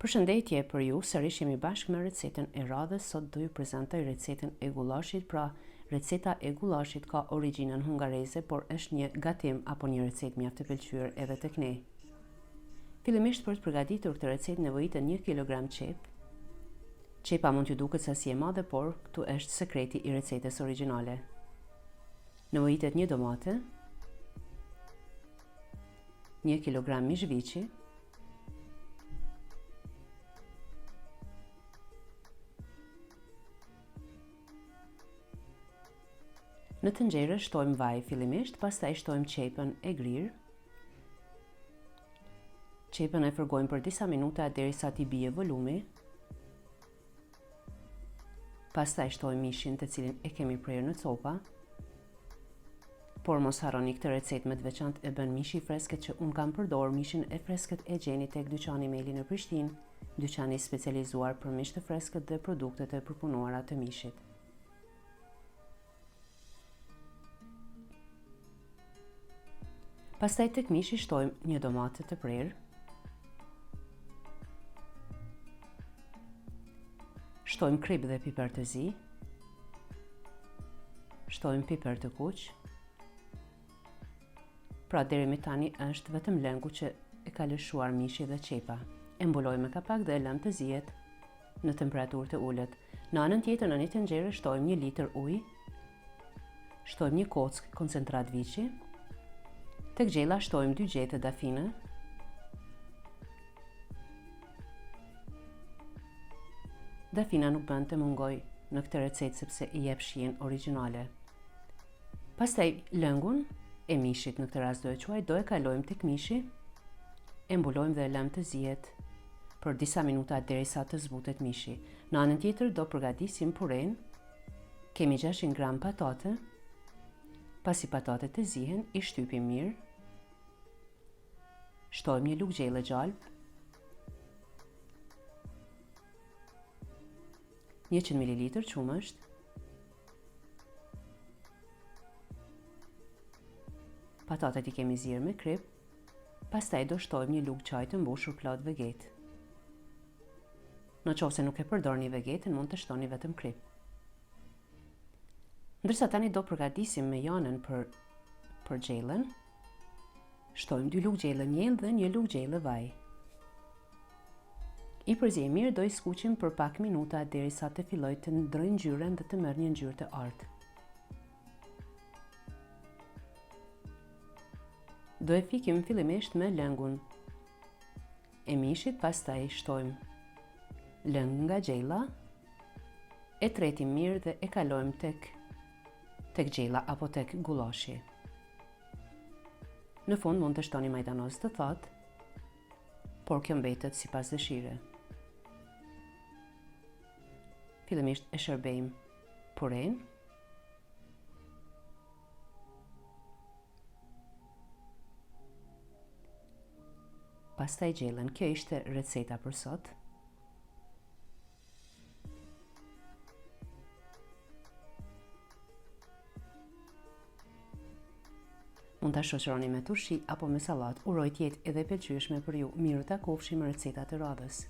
Përshëndetje për ju, sërish jemi bashkë me recetën e radhës. Sot do ju prezantoj recetën e gullashit. Pra, receta e gullashit ka origjinën hungareze, por është një gatim apo një recetë mjaft e pëlqyer edhe tek ne. Fillimisht për të përgatitur këtë recetë nevojiten 1 kg qep. Qepa mund t'ju duket sasi e madhe, por këtu është sekreti i recetës origjinale. Nevojitet 1 domate, 1 kg mish viçi, në tenxhere shtojmë vaj fillimisht, pastaj shtojmë qepën e grirë. Qepën e fërgojmë për disa minuta derisa t'i bie volumi. Pastaj shtojmë mishin të cilin e kemi prerë në copa. Por mos harroni, këtë recetë me të veçantë e bën mishi i freskët që unë kam përdorur. Mishin e freskët e gjeni tek dyqani Meli në Prishtinë, dyqani specializuar për mish të freskët dhe produktet e përpunuara të mishit. Pastaj tek mishi shtojmë 1 domate të prerë. Shtojmë krip dhe piper të zi. Shtojmë piper të kuq. Pra deri me tani është vetëm lëngu që e ka lëshuar mishi dhe qepa. E mbulojmë me kapak dhe e lëm të zihet në temperaturë të ulët. Në anën tjetër në një tenxhere shtojmë 1 litër ujë. Shtojmë 1 kock koncentrat viçi. Tek gjella shtojmë 2 gjete dafine. Dafina nuk bën të mungoj në këtë recetë sepse i jep shijen origjinale. Pastaj lëngun e mishit, në këtë rast do e kalojmë tek mishi, e mbulojmë dhe e lëm të zihet për disa minuta derisa të zbutet mishi. Në anën tjetër do përgatisim puren. Kemi 600 gram patate. Pasi patatet të zihen, i shtypim mirë. Shtojmë 1 lugë gjelle gjalp, 100 ml qumësht, patatet i kemi zirë me krip. Pastaj do shtojmë 1 lugë çaj të mbushur plot veget. Në qoftë se nuk e përdorni vegetën, mund të shtoni vetëm krip. Ndërsa tani do përgatisim me janën për gjellën. Shtojmë 2 lugë gjelle miell dhe 1 lugë gjelle vaj. I përziejmë mirë, do i skuqim për pak minuta derisa të fillojë të ndrojë ngjyrën dhe të merr një ngjyrë të artë. Do e fikim fillimisht me lëngun e mishit, pastaj shtojmë lëng nga gjella, e tretim mirë dhe e kalojmë tek gjella apo tek gullashi. Në fund mund të shtoni majdanoz të thatë, por kjo mbetet sipas dëshire. Fillimisht e shërbejmë puren. Pastaj gjellën. Kjo ishte receta për sot. Mund ta shoqëroni me turshi apo me sallatë. Uroj të jetë edhe pëlqyeshme për ju. Miru takofshim me recetat e radhës.